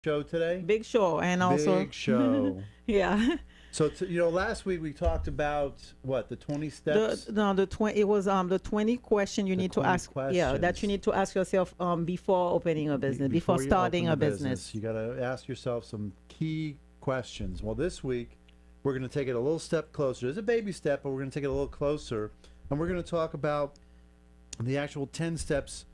show today. Big show, and also, Big show. yeah, So last week we talked about what the 20 the steps, no the 20 it was the 20 question you the need to 20 ask. Yeah, that you questions need to ask yourself before opening a business, before before you starting open a the business. business. You got to ask yourself some key questions. Well, this week we're going to take it a little step closer. It's a baby step, but we're going to take it a little closer, and we're going to talk about the actual 10 steps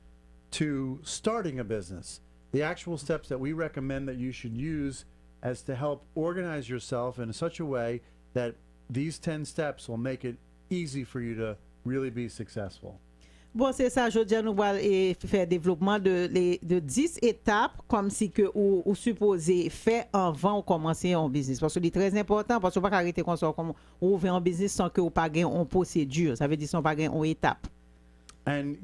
to starting a business. The actual steps that we recommend that you should use as to help organize yourself in such a way that these 10 steps will make it easy for you to really be successful. Bon, c'est ça, je dis, nous allons faire développement de 10 étapes comme si que ou supposé faire avant de commencer un business. Parce que c'est très important, parce que vous ne pouvez pas arrêter comme ça, comme ouvrir un business sans que vous pas une procédure. Ça veut dire sans pas une étape. And,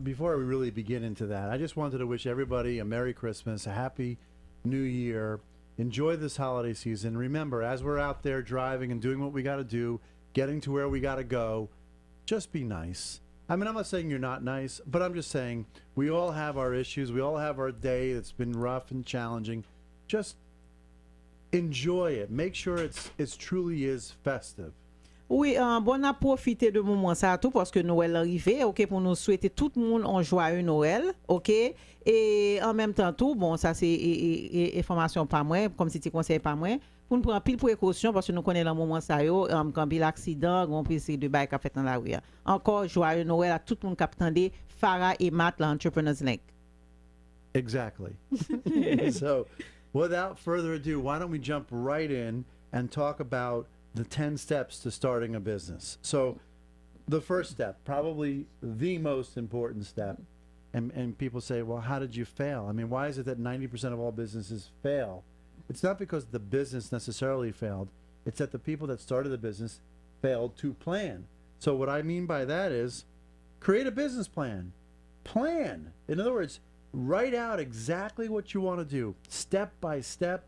before we really begin into that, I just wanted to wish everybody a Merry Christmas, a Happy New Year. Enjoy this holiday season. Remember, as we're out there driving and doing what we got to do, getting to where we got to go, just be nice. I mean, I'm not saying you're not nice, but I'm just saying we all have our issues. We all have our day that's been rough and challenging. Just enjoy it. Make sure it truly is festive. Oui, bon, on a profité de moment ça tout parce que Noël arrivé, OK, pour nous souhaiter tout le monde un joyeux Noël, OK? Et en même temps tout, bon, ça c'est information pas moi, comme si tu conseilles pas moi, pour nous prendre pile précaution parce que nous connaissons le moment ça yo, quand il accident, on peut essayer de bail qu'a fait dans la rue. Encore joyeux Noël à tout le monde qui attendait Farah et Matt l'Entrepreneurs Link. Exactly. So, without further ado, why don't we jump right in and talk about the 10 steps to starting a business. So, the first step, probably the most important step, and people say, well, how did you fail? I mean, why is it that 90% of all businesses fail? It's not because the business necessarily failed, it's that the people that started the business failed to plan. So, what I mean by that is create a business plan. Plan. In other words, write out exactly what you want to do, step by step,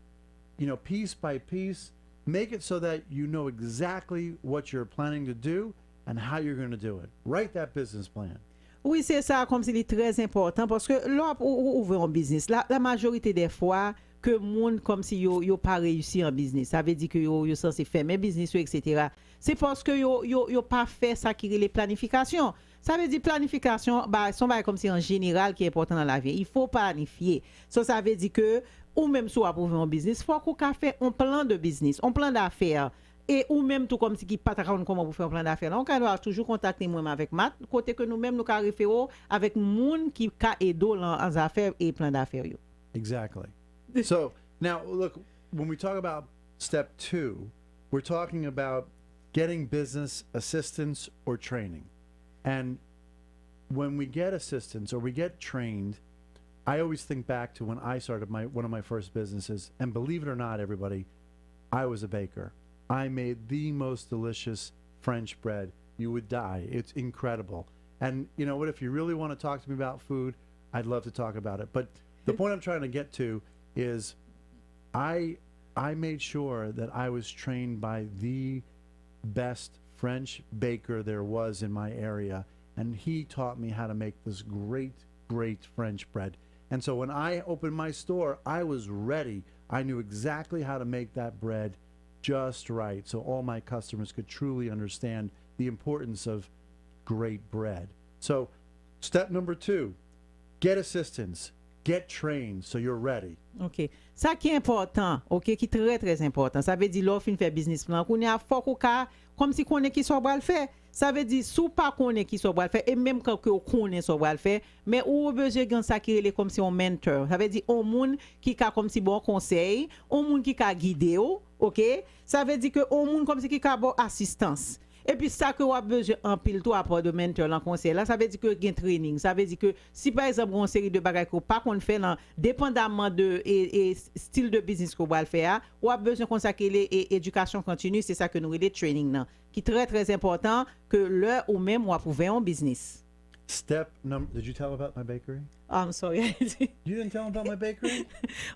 piece by piece. Make it so that you know exactly what you're planning to do and how you're going to do it. Write that business plan. Oui, c'est ça, comme c'est très important parce que là, pour ouvrir un business, la majorité des fois, que monde comme si yo pas réussi en business. Ça veut dire que yo censé faire mes business, etc. C'est parce que yo pas fait ça qui est les planifications. Ça veut dire planification, son comme si en général qui est important dans la vie. Il faut planifier. Ça veut dire que ou même soit pour ouvrir un business, faut qu'on fait un plan de business, un plan d'affaires. Et ou même tout comme si qui pas comment vous faire un plan d'affaires. Donc on doit toujours contacter moi avec Matt côté que nous même nous ca référer avec monde qui ca aider dans affaires et plan d'affaires yo. Exactly. So now look, when we talk about step 2, we're talking about getting business assistance or training. And when we get assistance or we get trained, I always think back to when I started one of my first businesses, and believe it or not, everybody, I was a baker. I made the most delicious French bread. You would die. It's incredible. And you know what? If you really want to talk to me about food, I'd love to talk about it. But the point I'm trying to get to is I made sure that I was trained by the best French baker there was in my area, and he taught me how to make this great French bread. And so when I opened my store, I was ready. I knew exactly how to make that bread just right, so all my customers could truly understand the importance of great bread. So step number 2, get assistance, get trained so you're ready. OK. Ça qui est important, OK, qui est très très important. Ça veut dire l'offre fait business plan. Qu'on a faut qu'on comme si qu'on est qui soit le faire. Ça veut dire sous pas qu'on est qui soit le faire et même quand on connaît soit le faire, mais ou besoin de ça qui est comme si un mentor. Ça veut dire un monde qui a comme si bon conseil, un monde qui a guidé, OK? Ça veut dire que un monde comme si qui a bon assistance. Et puis ça que vous avez besoin en pile tout apport de mentor en conseil là, ça veut dire que gain training, ça veut dire que si par exemple une série de bagages que pas qu'on fait dépendamment de et style de business que vous va le faire, vous avez besoin consacrer l'éducation continue, c'est ça que nous les training là, qui est très très important que l'heure ou même vous pouvez un business. Step number, did you tell about my bakery? I'm sorry. You didn't tell him about my bakery?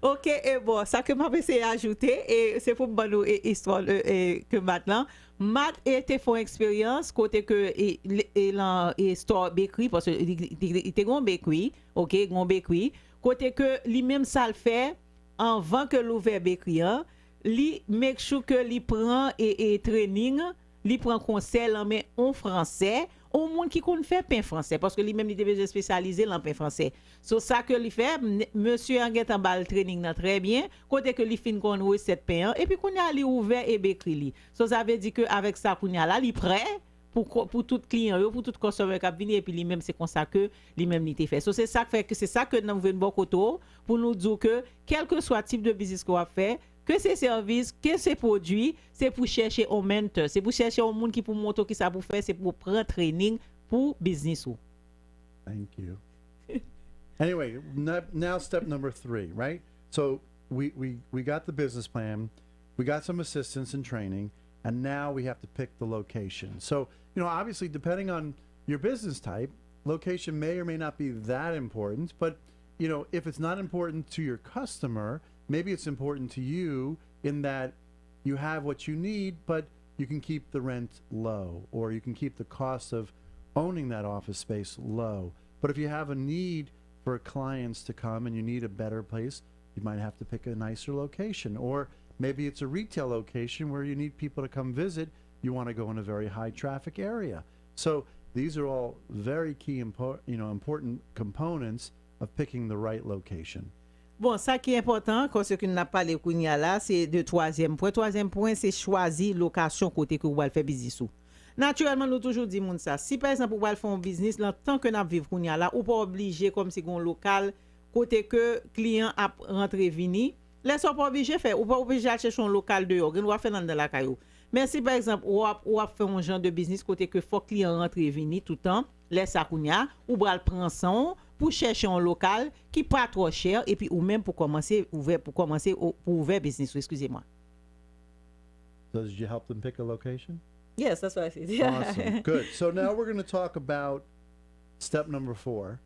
OK, et bon, ça que m'a essayé d'ajouter, et c'est pour bonne histoire que maintenant, Matt était fait une expérience côté que il store bakery, parce que il était un bakery, OK, un bakery, côté que lui-même ça le fait, avant que l'ouvert client, li make sure que li prend et training, li prend conseil en mais en français, au monde qui connaît faire pain français parce que lui même il devait spécialiser en pain français. So ça que li fait monsieur en get en bal training nan très bien, côté que li fin kon recette pain et puis qu'on a li ouvert et bécri li. So ça veut dire que avec ça qu'on a là li prêt pour tout client yo, pour tout consommateur qui venir et puis lui même c'est comme ça que lui même il fait. So c'est ça que nous venons bon côté pour nous dire que quel que soit type de business qu'on va faire, que ces services, que ces produits, c'est pour chercher un mentor, c'est pour chercher un monde qui pour montrer qui ça pour faire, c'est pour prendre training pour business ou. Thank you. Anyway, now step number 3, right? So we got the business plan, we got some assistance and training, and now we have to pick the location. So, you know, obviously depending on your business type, location may or may not be that important, but you know, if it's not important to your customer, maybe it's important to you in that you have what you need, but you can keep the rent low, or you can keep the cost of owning that office space low. But if you have a need for clients to come and you need a better place, you might have to pick a nicer location. Or maybe it's a retail location where you need people to come visit. You want to go in a very high traffic area. So these are all very key, important components of picking the right location. Bon, ça qui est important, quand ce que nous avons parlé là, c'est de troisième point. Troisième point, c'est choisir location côté que vous allez faire business. Naturellement, nous toujours dit ça. Si par exemple, vous allez faire un business, le temps que nous vivons là, ou pas obligé comme si un local côté que client a rentré vini, laisse pas obligé faire, ou pas obligé de chercher un local dehors, on va faire dans la caillou. Mais si par exemple, ou a fait un genre de business côté que faut client rentre vini tout le temps, laisse ça kounya, ou bral prend son pour chercher un local qui pas trop cher et puis ou même pour commencer ouvrir business, excusez-moi. So did you help them pick a location? Yes, that's what I said. Awesome. Good. So now we're going to talk about step number 4,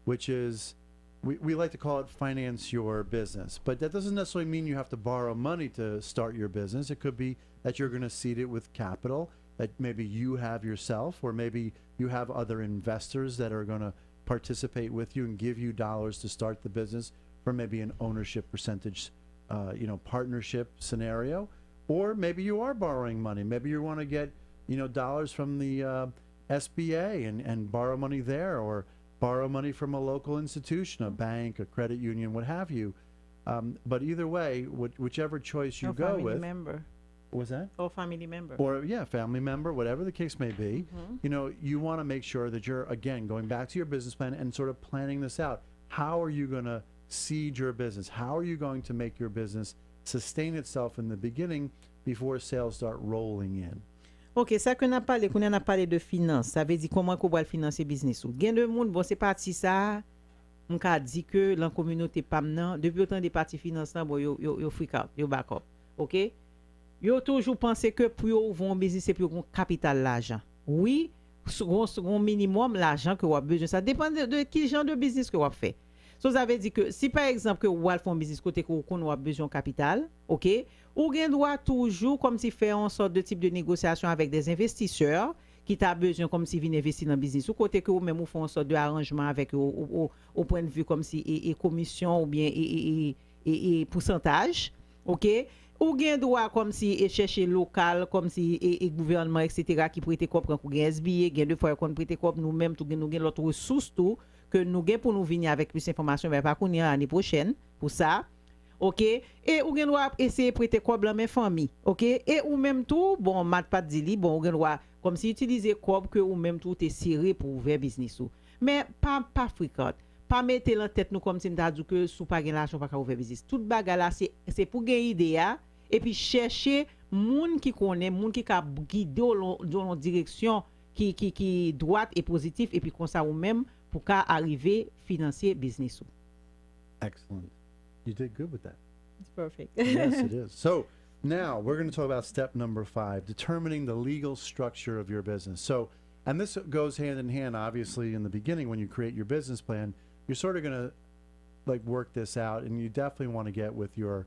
which is we like to call it finance your business. But that doesn't necessarily mean you have to borrow money to start your business. It could be that you're going to seed it with capital that maybe you have yourself, or maybe you have other investors that are going to participate with you and give you dollars to start the business for maybe an ownership percentage, partnership scenario. Or maybe you are borrowing money. Maybe you want to get, dollars from the SBA and borrow money there, or borrow money from a local institution, a bank, a credit union, what have you. But either way, whichever choice you go with. Member. What's that? Or family member. Or, family member, whatever the case may be. You want to make sure that you're, again, going back to your business plan and sort of planning this out. How are you going to seed your business? How are you going to make your business sustain itself in the beginning before sales start rolling in? OK, ça qu'on a parlé de finance, ça veut dire comment qu'on va financer business ou. Gain de monde, bon c'est parti ça. On a dit que la communauté pam depuis autant des parties financières bon yo freak out, yo back up. OK? Yo toujours pensé que pour ouvrir un business c'est pour un capital l'argent. Oui, second minimum l'argent que vous avez besoin, ça dépend de quel genre de business que vous fait. So, ça veut dire que si par exemple que vous allez faire un business côté que vous avez besoin de capital, OK, ou gen doit toujours comme si faire une sorte de type de négociation avec des investisseurs qui t'a besoin comme si viennent investir dans le business ou côté que vous même vous font une sorte de arrangement avec au point de vue comme si et commission ou bien et pourcentage, OK, ou gen doit comme si chercher local comme si et gouvernement etc. qui prête comprendre pour gen SBA gen deux fois qu'on prête comprendre nous même tout nous gen l'autre ressource tout que nous gain pour nous venir avec plus d'informations mais pas qu'on y l'année prochaine pour ça. OK, et ou gen doit essayer prêter cob la même famille. OK, et ou même tout bon mat pas dit bon ou gen doit comme si utiliser cob que ou même tout est serré pour ouvrir business ou. Mais pas fréquent. Pas mettre en tête nous comme si m'ta dit que sous pas gen l'argent pas ouvrir business. Toute bagarre là c'est pour gagner idée et puis chercher moun qui connaît, moun qui ka guider dans direction qui droite et positive et puis comme ça ou même pour qu'à arriver financer business ou. Excellent. You did good with that. It's perfect. Yes, it is. So now we're going to talk about step number 5, determining the legal structure of your business. So, and this goes hand in hand, obviously, in the beginning when you create your business plan, you're sort of going to like work this out, and you definitely want to get with your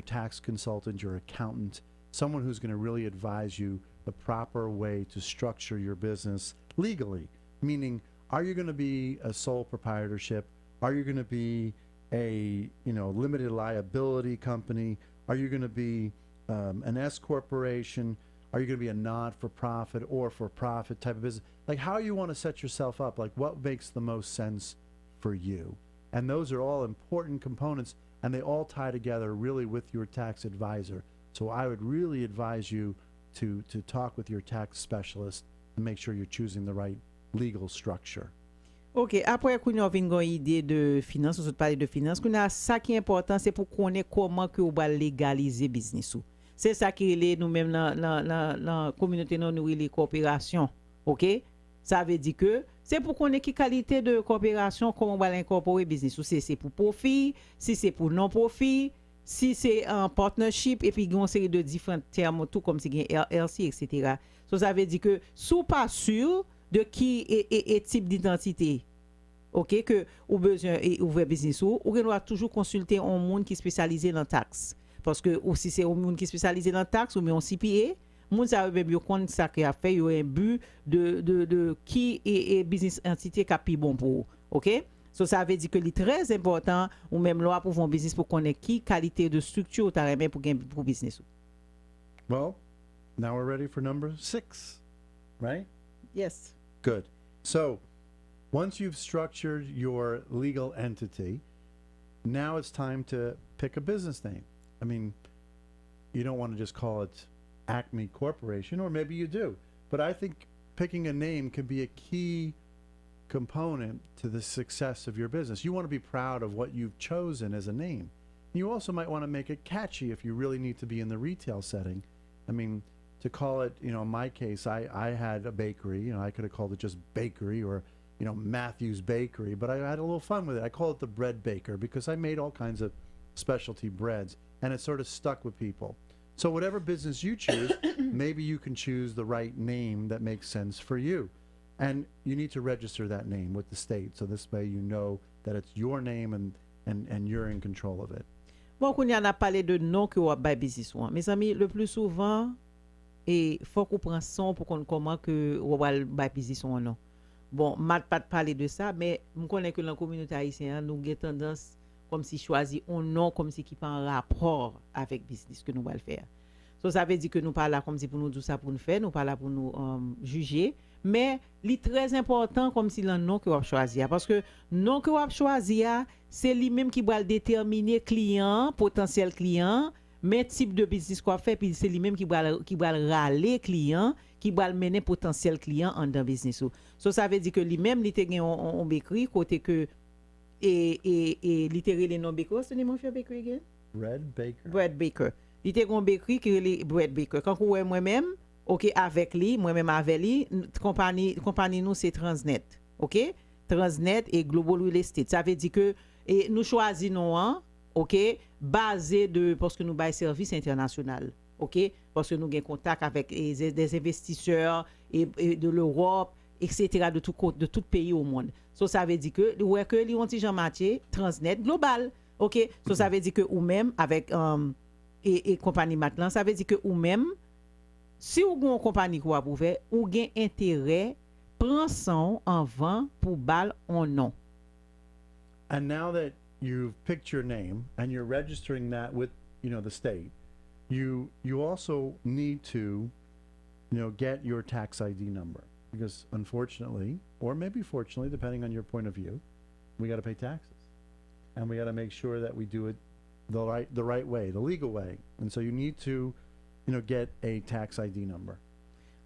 tax consultant, your accountant, someone who's going to really advise you the proper way to structure your business legally. Meaning, are you going to be a sole proprietorship? Are you going to be a limited liability company? Are you going to be an S corporation? Are you going to be a not-for-profit or for-profit type of business? Like, how you want to set yourself up? Like, what makes the most sense for you? And those are all important components, and they all tie together really with your tax advisor. So I would really advise you to talk with your tax specialist and make sure you're choosing the right legal structure. OK, après qu'on a une idée de finance, on parler de finance, qu'on a ça qui est important, c'est pour connaître comment que on va légaliser business ou. C'est ça qui est nous même dans la communauté non nous les coopération. OK? Ça veut dire que c'est pour connaître quelle qualité de coopération comment on va l'incorporer business ou c'est pour profit, si c'est pour non profit, si c'est un partnership et puis il y a une série de différents termes tout comme si il y a LLC etc. So, ça veut dire que sous pas sûr de qui est type d'identité, OK, que ou besoin ouvrir business ou doit toujours consulter un monde qui est spécialisé dans taxe parce que ou si c'est un monde qui est spécialisé dans taxe ou bien on CPA, monde ça veut bien connaître ça qui a fait un but de qui est business entité qui a plus bon pour, OK? So, ça veut dire que c'est très important ou même loi pour un business pour connaître qui qualité de structure tu as pour business. Well, now we're ready for number 6, right? Yes. Good. So, once you've structured your legal entity, now it's time to pick a business name. I mean, you don't want to just call it Acme Corporation, or maybe you do. But I think picking a name can be a key component to the success of your business. You want to be proud of what you've chosen as a name. You also might want to make it catchy if you really need to be in the retail setting. I mean, to call it, in my case, I had a bakery, I could have called it just bakery or, Matthew's Bakery, but I had a little fun with it. I call it the Bread Baker because I made all kinds of specialty breads and it sort of stuck with people. So whatever business you choose, maybe you can choose the right name that makes sense for you. And you need to register that name with the state. So this way you know that it's your name and you're in control of it. Bon, qu'on y a parlé de nom que on va business one. Mes amis, le plus souvent, et faut qu'on prenne son pour qu'on comment que on va buy business one non. Bon, m'a pas parler de ça, mais je connais que dans la communauté haïtienne, nous avons tendance comme si choisir un nom comme si qui pas en rapport avec business que nous allons faire. So, ça veut dire que nous pas là comme si pour nous dire ça pour nous faire, nous pas là pour nous juger, mais c'est très important comme si le nom que vous choisir parce que nom que vous choisir, c'est lui-même qui va déterminer client, potentiel client, mais type de business qu'on fait puis c'est lui-même qui va râler client, qui va mener potentiel client en dans business. So, ça veut dire que lui-même il te gagne on bakery côté que et littéralement les noms bakery, c'est mon frère bakery again? Bread Baker. Il te gon bakery qui est Bread Baker. Quand moi-même, OK, avec lui, moi-même avec lui, compagnie nous c'est Transnet. OK? Transnet et Global Real Estate. Ça veut dire que et nous choisissons OK, basé de parce que nous bail service international. OK? Parce que nous avons contact avec des investisseurs et de l'Europe, etc. de tout pays au monde. So ça veut dire que ouais que li ont Jean Mathieu Transnet global. OK? So ça veut dire que ou même avec et compagnie maintenant, ça veut dire que ou même si ou une compagnie qui va ouvert ou gain intérêt prend son en vent pour bal en nom. And now that you've picked your name and you're registering that with, the state, you also need to, get your tax ID number because unfortunately, or maybe fortunately, depending on your point of view, we got to pay taxes. And we got to make sure that we do it the right way, the legal way. And so you need to, get a tax ID number.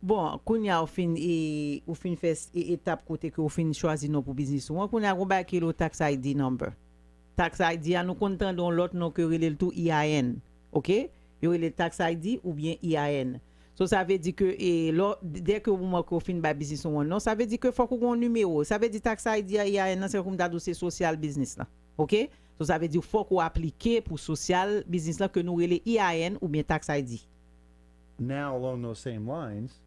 Bon, kounya ou fin fait étape côté que ou fin choisi non pour business ou kounya on ba ki lo tax ID number. Tax ID a nous content dans l'autre nom que relève tout IAN. OK? Yo le tax ID ou bien IAN. So ça veut dire que dès que vous ko fin ba business ou non, ça veut dire que faut qu'on numéro. Ça veut dire tax ID IAN c'est comme da dossier social business là. OK? So ça veut dire faut qu'on appliquer pour social business là que nous relève IAN ou bien tax ID. Now, along those same lines,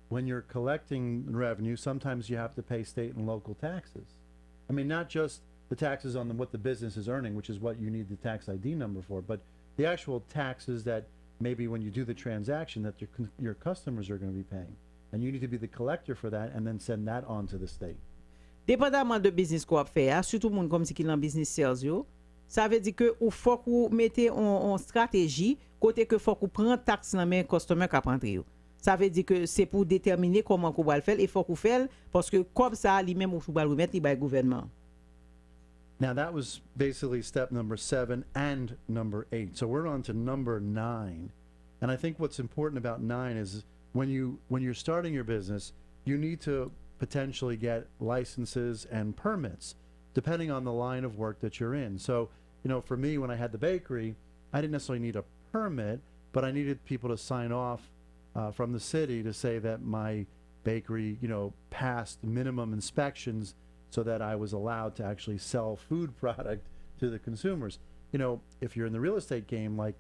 when you're collecting revenue, sometimes you have to pay state and local taxes. I mean, not just the taxes on what the business is earning, which is what you need the tax ID number for, but the actual taxes that maybe when you do the transaction that your customers are going to be paying. And you need to be the collector for that and then send that on to the state. Dépendamment de business qu'on fait, surtout monde comme si qui dans business sales yo, Ça veut dire que ou faut qu'on mette en stratégie côté que faut qu'on prend taxe dans main customer qui rentrer yo. Ça veut dire que c'est pour déterminer comment qu'on va le faire et faut qu'on fait parce que comme ça lui-même ou va remettre il le gouvernement. Now that was basically step number 7 and number 8. So we're on to number 9. And I think what's important about 9 is when you're starting your business, you need to potentially get licenses and permits depending on the line of work that you're in. So, you know, for me when I had the bakery, I didn't necessarily need a permit, but I needed people to sign off from the city to say that my bakery, you know, passed minimum inspections so that I was allowed to actually sell food product to the consumers. You know, if you're in the real estate game like,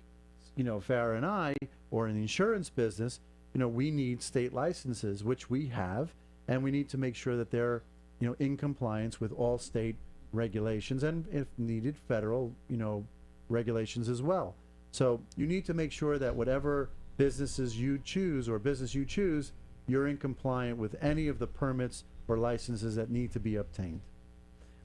you know, Farah and I, or in the insurance business, you know, we need state licenses, which we have, and we need to make sure that they're, you know, in compliance with all state regulations and, if needed, federal, you know, regulations as well. So you need to make sure that whatever businesses you choose or business you choose, you're in compliant with any of the permits or licenses that need to be obtained.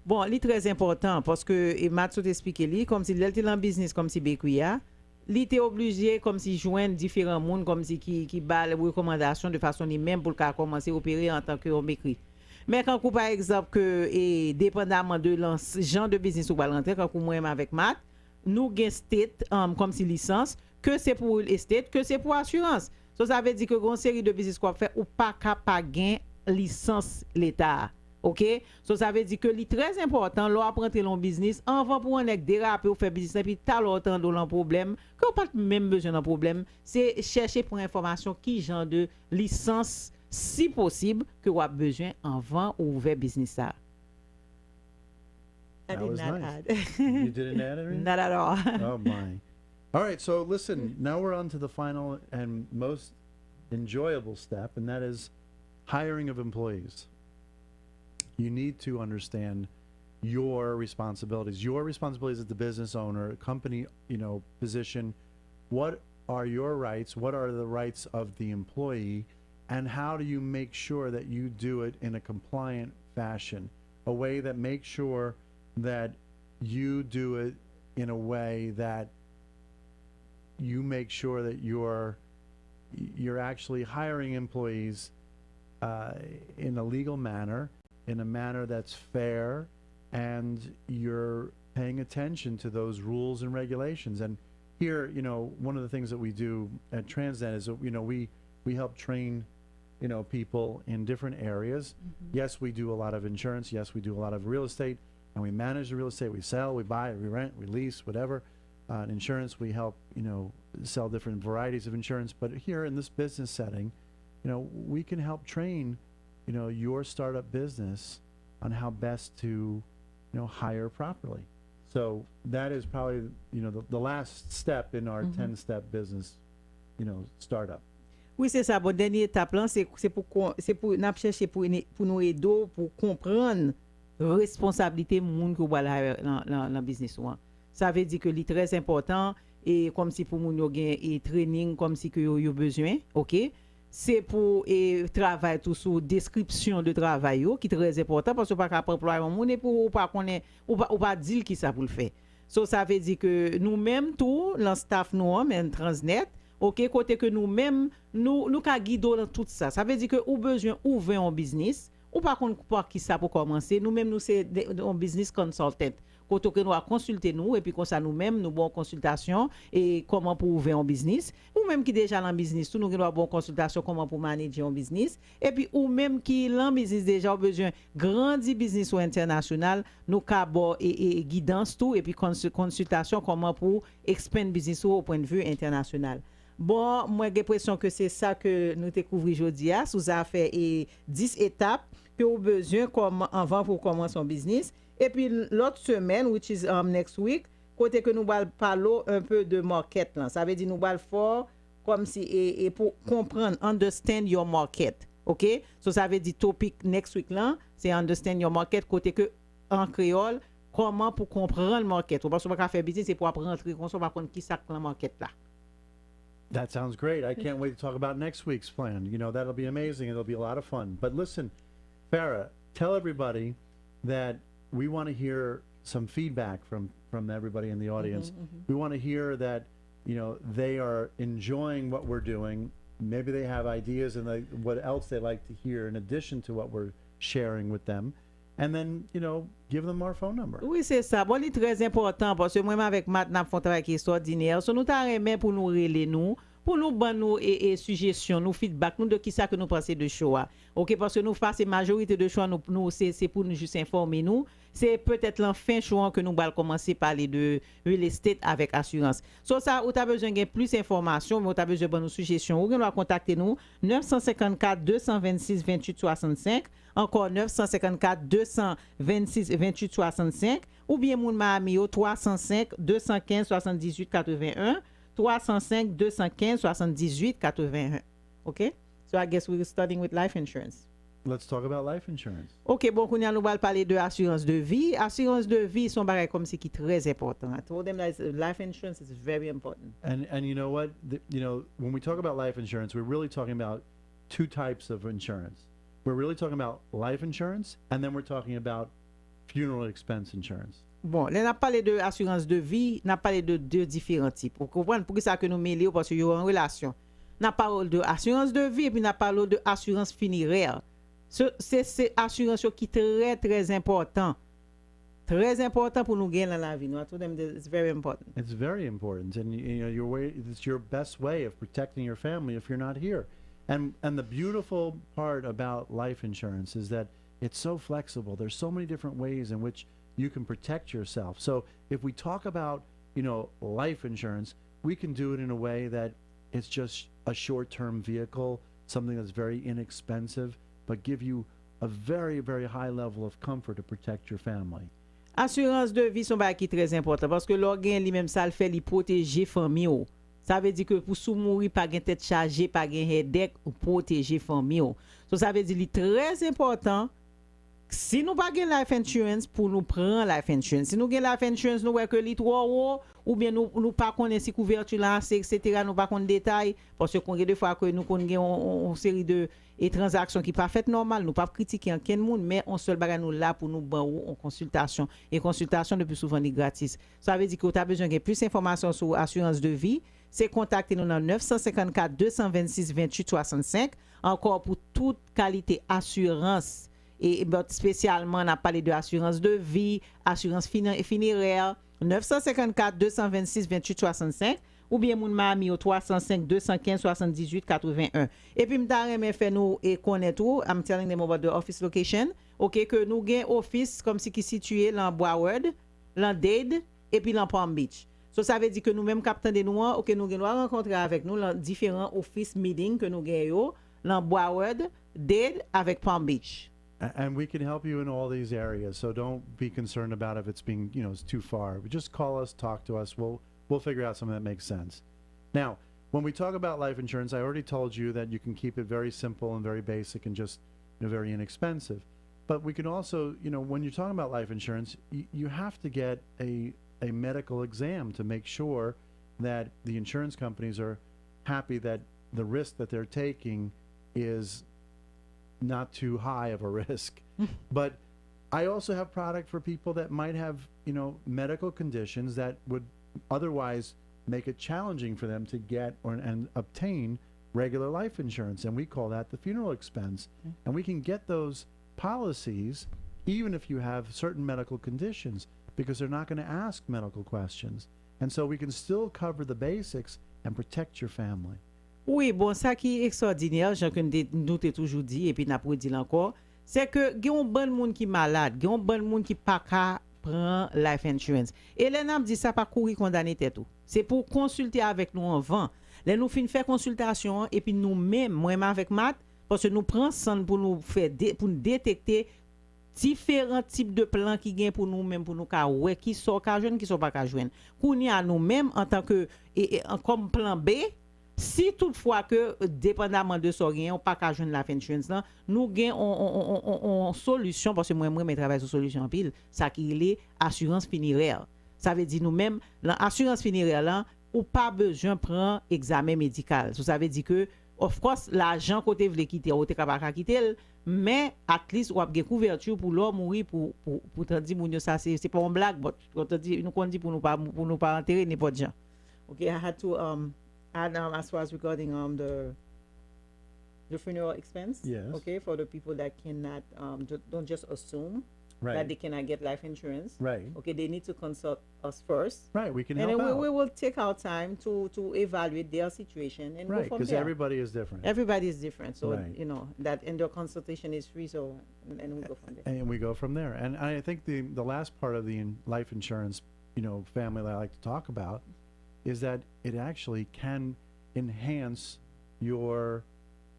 Bon, li très important parce que et Mathieu t'expliqué li comme si l'était en business comme si Bekuya, li était obligé comme si joindre différents monde comme si qui bat les recommandations de façon ni même pour le commencer à opérer en tant que Bekui. Mais quand par exemple que et dépendamment de genre de business ou va rentrer quand moi avec Matt, nous gain state comme si licence que c'est pour estate que c'est pour assurance. So, ça veut dire que une série de business qu'on fait ou pas capable gain licence l'état. OK? So, ça veut dire que c'est très important là après entrer dans business avant pour on déraper ou faire business et puis t'as l'autant dans problème que pas même besoin d'un problème, c'est chercher pour information qui genre de licence si possible que vous avez besoin avant ou ouvrir business ça. I That did was not nice. add. You didn't add anything? Not at all. Oh my. All right, so listen, now we're on to the final and most enjoyable step, and that is hiring of employees. You need to understand your responsibilities. Your responsibilities as the business owner, company, you know, position. What are your rights? What are the rights of the employee? And how do you make sure that you do it in a compliant fashion? A way that makes sure that you do it in a way that you make sure that you're actually hiring employees in a legal manner, in a manner that's fair, and you're paying attention to those rules and regulations. And here, you know, one of the things that we do at Transnet is, you know, we help train, you know, people in different areas. Mm-hmm. Yes, we do a lot of insurance. Yes, we do a lot of real estate, and we manage the real estate. We sell, we buy, we rent, we lease, whatever. In insurance, we help, you know, sell different varieties of insurance. But here in this business setting, you know, we can help train, you know, your startup business on how best to, you know, hire properly. So that is probably, you know, the last step in our 10-step business, you know, startup. Oui, c'est ça. Bon, dernière étape là, c'est pour n'a chercher pour nous aider pour comprendre responsabilité monde que voilà dans business one. Ça veut dire que c'est très important et comme si pour moun yo gen et training comme si que yo besoin, OK? C'est pour travail tout sur description de travail qui est très important parce que pas capable employer moun et pour pas connaître ou pas dire qui ça pour le faire. So ça veut dire que nous-mêmes tout le staff nous même Transnet, OK, côté que nous-mêmes nous ka guider dans tout ça. Ça veut dire que ou besoin ouvrir un business ou pas connaître qui ça pour commencer. Nous-mêmes nous c'est un business consultant. Côté que nous a consulter nous et puis comme ça nous-mêmes nous bon consultation et comment pour ouvrir un business ou même qui déjà dans business tout nous avons bon consultation comment pour manager un business et puis ou même qui dans business déjà besoin grandir business ou international nous ka bon et guidance tout et puis consultation comment pour expand business au point de vue international. Bon, moi j'ai l'impression que c'est ça que nous découvrons aujourd'hui à sous a fait 10 étapes que vous besoin comme avant pour commencer un business. Et puis l'autre semaine, which is next week, côté que nous allons parler un peu de market là. Ça veut dire nous allons faire comme si et pour comprendre, understand your market. OK? So ça veut dire topic next week là, c'est understand your market côté que en créole, comment pour comprendre le market. Parce qu'on va faire business c'est pour apprendre rentrer on va comprendre qui ça le market là. That sounds great. I can't wait to talk about next week's plan. You know, that'll be amazing. It'll be a lot of fun. But listen, Farah, tell everybody that we want to hear some feedback from from everybody in the audience. We want to hear that, you know, they are enjoying what we're doing. Maybe they have ideas and what else they like to hear in addition to what we're sharing with them. And then, you know, give them our phone number. Oui, c'est ça. Bon, c'est très important parce que moi, avec Matt, nous avons un travail qui est extraordinaire. So, nous t'arrêtons pour nous relayer nous, pour nous donner nos suggestions, nos feedback, nous de qui ça que nous pensons de choix. OK, parce que nous faisons majorité de choix, nous c'est pour nous juste informer nous. C'est peut-être l'enfin choix que nous allons commencer à parler de real estate avec assurance. So, ça, où tu as besoin de plus d'informations, mais tu as besoin de nos suggestions, ou bien nous contacter nous 954 226 28 65. Encore 954 226 28 65 ou bien mon Miami 305 215 78 81 305 215 78 81. Okay? So I guess we're starting with life insurance. Let's talk about life insurance. OK, bon, nous allons parler de assurance de vie. Assurance de vie, son bagage comme c'est qui est très important. I told them that life insurance is very important. And you know what? You know, when we talk about life insurance, we're really talking about two types of insurance. We're really talking about life insurance, and then we're talking about funeral expense insurance. Bon, là, on a parlé de assurance de vie, on a parlé de deux différents types. Vous comprenez pourquoi ça que nous mêlons parce qu'il y a une relation. On a parlé de assurance de vie et puis on a parlé de assurance funéraire. C'est assurance qui est très très important. Très important pour nous gagner dans la vie. I told them that it's very important. It's very important, and you know, it's your best way of protecting your family if you're not here. And the beautiful part about life insurance is that it's so flexible. There's so many different ways in which you can protect yourself. So if we talk about, you know, life insurance, we can do it in a way that it's just a short-term vehicle, something that's very inexpensive, but give you a very, very high level of comfort to protect your family. Assurance de vie, son bagage qui est très important parce que l'organe lui-même, ça le fait, lui protéger famille. Ça veut dire que pour sous mourir, pas de tête chargée, pas de headache, ou protéger famille. So, ça veut dire que c'est très important. Si nous pas de life insurance, pour nous prendre life insurance. Si nous avons life insurance, nous voyons que les trop haut, ou bien nous pas connaître si couverture là, etc. Nous pas connaître détails, parce que qu'on des fois que nous connaissons une série de transactions qui pas faites normal, nous pas critiquer aucun monde, mais on seul bagage nous là pour nous ban en consultation. Et consultation le plus souvent est gratis. Ça veut dire que tu as besoin de plus d'informations sur assurance de vie. C'est contacter nous dans 954 226 28 65. Encore pour toute qualité assurance. Et spécialement, on a parlé de assurance de vie, assurance funéraire, 954 226 28 65. Ou bien mon mami au 305 215 78 81. Et puis m'ta remen fait nous et connaître tout. I'm telling them about the office location. OK que nous gain office comme si qui situé dans Broward, dans Dade et puis dans Palm Beach. So ça veut dire que nous même captain de nous OK nous gain rencontrer avec nous dans différents office meeting que nous gain yo dans Broward, Dade avec Palm Beach. And we can help you in all these areas. So don't be concerned about if it's being, you know, it's too far. But just call us, talk to us. We'll figure out something that makes sense. Now, when we talk about life insurance, I already told you that you can keep it very simple and very basic and just, you know, very inexpensive. But we can also, you know, when you're talking about life insurance, you have to get a medical exam to make sure that the insurance companies are happy that the risk that they're taking is not too high of a risk. But I also have product for people that might have, you know, medical conditions that would otherwise make it challenging for them to get and obtain regular life insurance, and we call that the funeral expense. And we can get those policies even if you have certain medical conditions because they're not going to ask medical questions, and so we can still cover the basics and protect your family. Oui, bon, ça qui est extraordinaire, j'en nous t'ai toujours dit et puis n'a pas dit encore, c'est que il y a un bon monde qui malade, il y a un bon monde qui pas qu'à prend life insurance. Et là n'a dit ça pas courir condamner tête tout. C'est pour consulter avec nous avant. Là nous fin faire consultation et puis nous même moi avec Matt parce que nous prend sang pour nous faire pour nous détecter différents types de plans qui gagnent pour nous même pour nous ka ouais qui sont ka joindre qui sont pas ka joindre. Qu'on y a nous même en tant que comme plan B. Si toutefois que dépendamment de ça on pas qu'à joindre la insurance là nous gain on solution parce que moi me travaille sur solution pile ça qui est assurance funéraire. Ça veut dire nous même l'assurance funéraire là ou pas besoin prendre examen médical. Ça veut dire que of course l'argent côté vle quitter ou t'es capable quitter mais at least ou a une couverture pour l'homme mourir pour te dire moun yo ça c'est pas une blague but on te dit nous qu'on dit pour nous pas enterrer n'importe gens. Okay, I had to add as far as regarding the funeral expense. Yes. Okay, for the people that cannot don't just assume that Right. they cannot get life insurance. Right. Okay, they need to consult us first. Right. We can And help then out. we will take our time to evaluate their situation and Right. go from Because there. everybody is different. Everybody is different, so Right. you know that, and their consultation is free. So and we go from there. And we go from there. And I think the last part of the life insurance, family that I like to talk about is that it actually can enhance your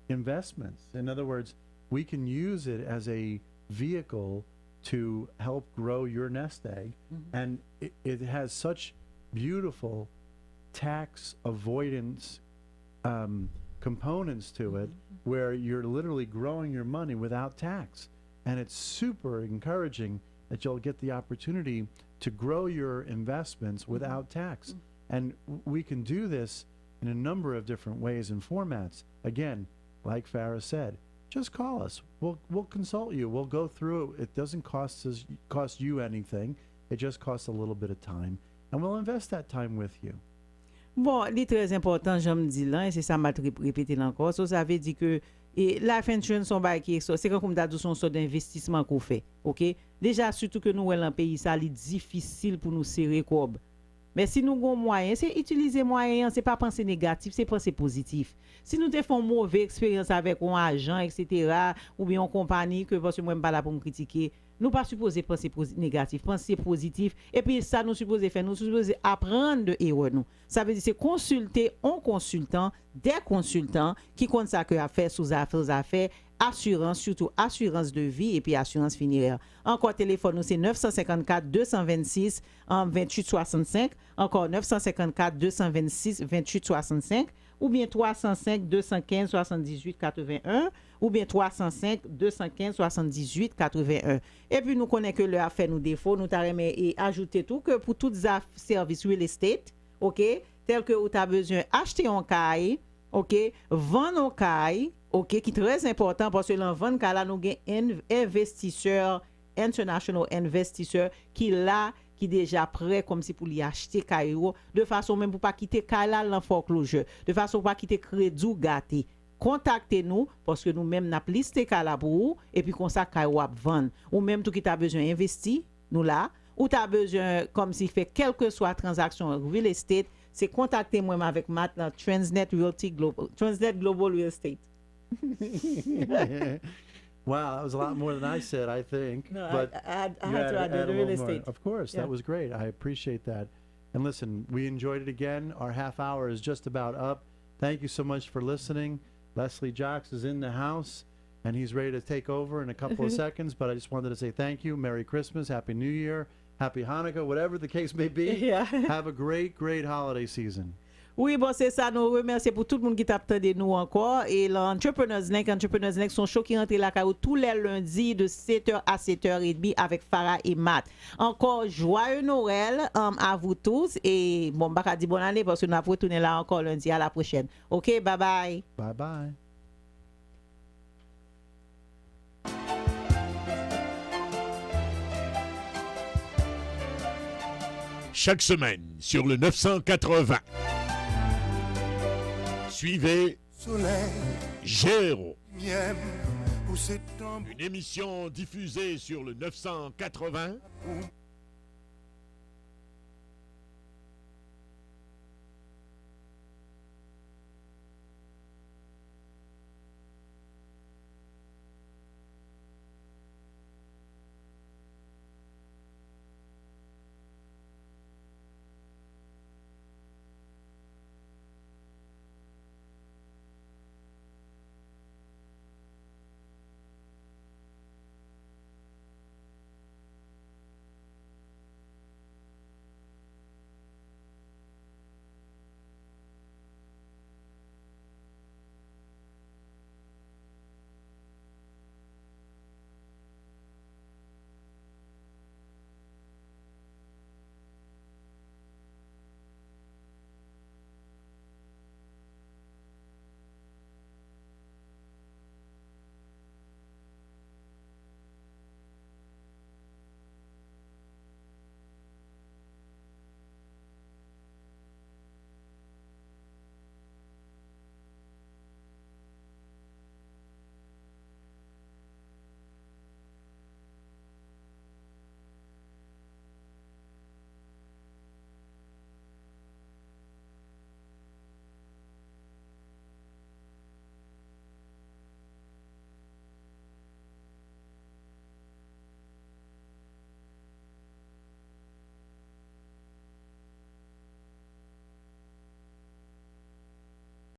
investments. In other words, we can use it as a vehicle to help grow your nest egg. And it has such beautiful tax avoidance components to it where you're literally growing your money without tax. And it's super encouraging that you'll get the opportunity to grow your investments without tax. And we can do this in a number of different ways and formats. Again, like Farah said, just call us. We'll consult you. We'll go through it. It doesn't cost you anything. It just costs a little bit of time, and we'll invest that time with you. Bon, li très important, j'aime dire là, et c'est ça m'a répété là encore. So, ça veut dire que life insurance son bail qui c'est comme t'as dit son sort d'investissement qu'on fait. OK? Déjà surtout que nous dans pays ça li difficile pour nous serrer cob. Mais si nous avons moyen, c'est utiliser moyen, c'est pas penser négatif, c'est penser positif. Si nous te faisons mauvaise expérience avec un agent, etc., ou bien une compagnie, que parce que moi, je ne suis pas là pour me critiquer, nous ne pas supposé penser négatif, penser positif. Et puis ça, nous supposé faire, nous supposé apprendre de erreur nous. Ça veut dire c'est consulter un consultant, des consultants qui comptent ça que à faire sous affaires, assurance, surtout assurance de vie et puis assurance funéraire. Encore téléphone, nous c'est 954 226 28 65. Encore 954 226 28 65. Ou bien 305 215 78 81. Ou bien 305 215 78 81. Et puis nous connaissons que le affaire nous défaut. Nous t'arrêtons et ajouter tout que pour tous les services real estate, OK, tel que tu as besoin acheter un caille, OK, vendre un caille, OK, qui est très important parce que dans vendre caille là nous avons un investisseur, international investisseur qui là qui déjà prêt comme si pour lui acheter caille de façon même pour pas quitter caille là dans foreclosure, de façon pour pas quitter crédit gâté. Contactez-nous parce que nous-mêmes n'a listé caille là pour vous et puis comme ça caille ou vendre ou même tout qui t'a besoin investir nous là ou tu as besoin comme s'il fait quelle que soit transaction real estate, c'est contacter moi avec Matt dans Transnet Global Real Estate. Wow, that was a lot more than I said, I think. No, but I had you to add add the a real little more. estate. Of course, Yeah. that was great. I appreciate that. And listen, we enjoyed it again. Our half hour is just about up. Thank you so much for listening. Leslie Jocks is in the house, and he's ready to take over in a couple of seconds. But I just wanted to say thank you. Merry Christmas, Happy New Year, Happy Hanukkah, whatever the case may be. Yeah. Have a great, great holiday season. Oui, bon, c'est ça. Nous remercions pour tout le monde qui t'a de nous encore. Et l'Entrepreneurs Link sont show qui rentre là tous les lundis de 7h à 7h30 avec Farah et Matt. Encore joyeux Noël à vous tous. Et bon, bah, dit bonne année parce que nous allons retourner là encore lundi. À la prochaine. OK, bye bye. Bye bye. Chaque semaine sur le 980. Suivez Soleil, Géro, miel, où c'est un une émission diffusée sur le 980